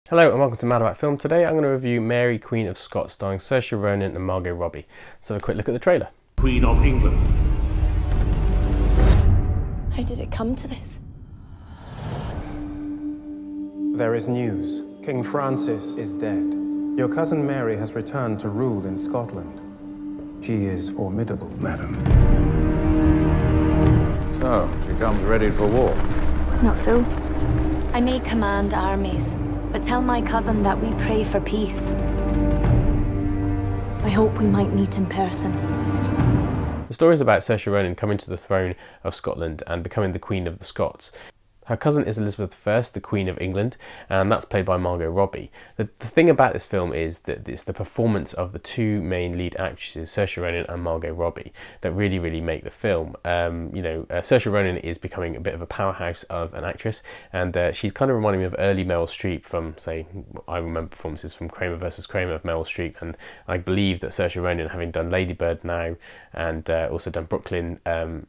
Hello and welcome to Mad About Film. Today I'm going to review Mary Queen of Scots starring Saoirse Ronan and Margot Robbie. Let's have a quick look at the trailer. Queen of England. How did it come to this? There is news. King Francis is dead. Your cousin Mary has returned to rule in Scotland. She is formidable, madam. So, she comes ready for war. Not so. I may command armies, but tell my cousin that we pray for peace. I hope we might meet in person. The story is about Saoirse Ronan coming to the throne of Scotland and becoming the Queen of the Scots. Her cousin is Elizabeth I, the Queen of England, and that's played by Margot Robbie. The thing about this film is that it's the performance of the two main lead actresses, Saoirse Ronan and Margot Robbie, that really make the film. Saoirse Ronan is becoming a bit of a powerhouse of an actress, and she's kind of reminding me of early Meryl Streep from, say, I remember performances from Kramer versus Kramer of Meryl Streep, and I believe that Saoirse Ronan, having done Lady Bird now and also done Brooklyn,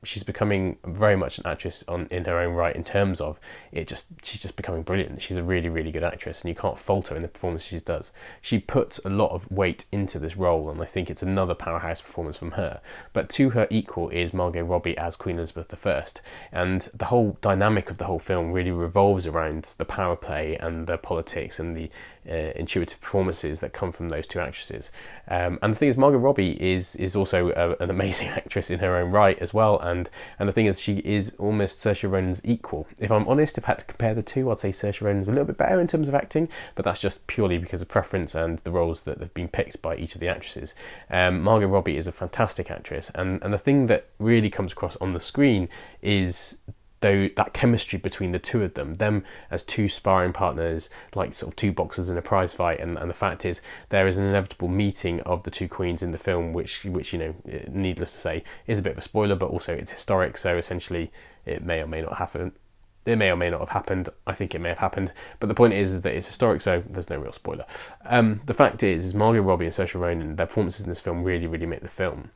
she's becoming very much an actress in her own right in terms of she's just becoming brilliant. She's a really good actress, and you can't fault her in the performance she does. She puts a lot of weight into this role, and I think it's another powerhouse performance from her. But to her equal is Margot Robbie as Queen Elizabeth I, and the whole dynamic of the whole film really revolves around the power play and the politics and the intuitive performances that come from those two actresses. And the thing is, Margot Robbie is also an amazing actress in her own right as well, and the thing is, she is almost Saoirse Ronan's equal. If I'm honest, if I had to compare the two, I'd say Saoirse Ronan's a little bit better in terms of acting, but that's just purely because of preference and the roles that have been picked by each of the actresses. Margot Robbie is a fantastic actress, and the thing that really comes across on the screen is that chemistry between the two of them as two sparring partners, like sort of two boxers in a prize fight, and the fact is there is an inevitable meeting of the two queens in the film, which needless to say is a bit of a spoiler, but also it's historic, so essentially it may or may not happen. It may or may not have happened. I think it may have happened, but the point is that it's historic, so there's no real spoiler. The fact is Margot Robbie and Saoirse Ronan, their performances in this film really make the film.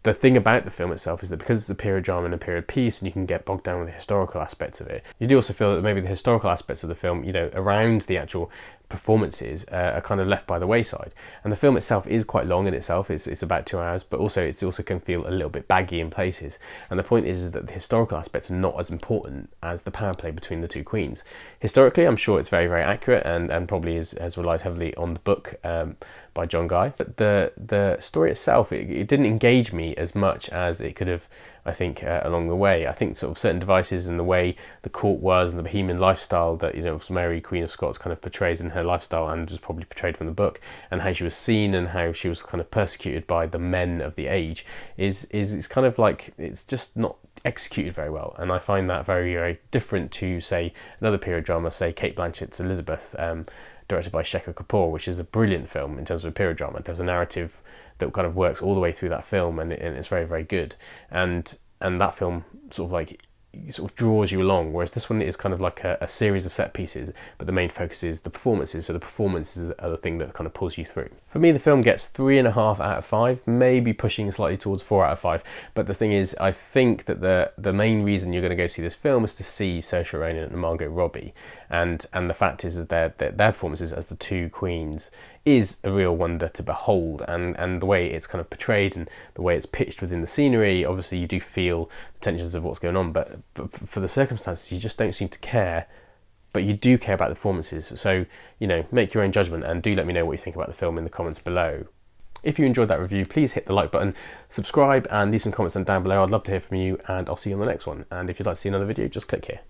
The thing about the film itself is that because it's a period drama and a period piece, and you can get bogged down with the historical aspects of it, you do also feel that maybe the historical aspects of the film, around the actual performances, are kind of left by the wayside. And the film itself is quite long in itself. It's about 2 hours, but also it also can feel a little bit baggy in places. And the point is that the historical aspects are not as important as the power play between the two queens. Historically, I'm sure it's very accurate and probably has relied heavily on the book by John Guy. But the story itself, it didn't engage me as much as it could have, I think, along the way. I think sort of certain devices and the way the court was and the bohemian lifestyle that Mary Queen of Scots kind of portrays in her lifestyle, and was probably portrayed from the book, and how she was seen and how she was kind of persecuted by the men of the age is kind of like, it's just not executed very well. And I find that very different to, say, another period drama, say Cate Blanchett's Elizabeth, directed by Shekhar Kapoor, which is a brilliant film in terms of a period drama. There's a narrative that kind of works all the way through that film, and it's very good. And that film sort of draws you along, whereas this one is kind of like a series of set pieces, but the main focus is the performances. So the performances are the thing that kind of pulls you through. For me, the film gets 3.5 out of 5, maybe pushing slightly towards 4 out of 5. But the thing is, I think that the main reason you're going to go see this film is to see Saoirse Ronan and Margot Robbie, and the fact is that their performances as the two queens is a real wonder to behold, and the way it's kind of portrayed and the way it's pitched within the scenery. Obviously you do feel the tensions of what's going on, but for the circumstances you just don't seem to care, but you do care about the performances. So make your own judgment, and do let me know what you think about the film in the comments below. If you enjoyed that review, please hit the like button, subscribe, and leave some comments down below. I'd love to hear from you, and I'll see you on the next one. And if you'd like to see another video, just click here.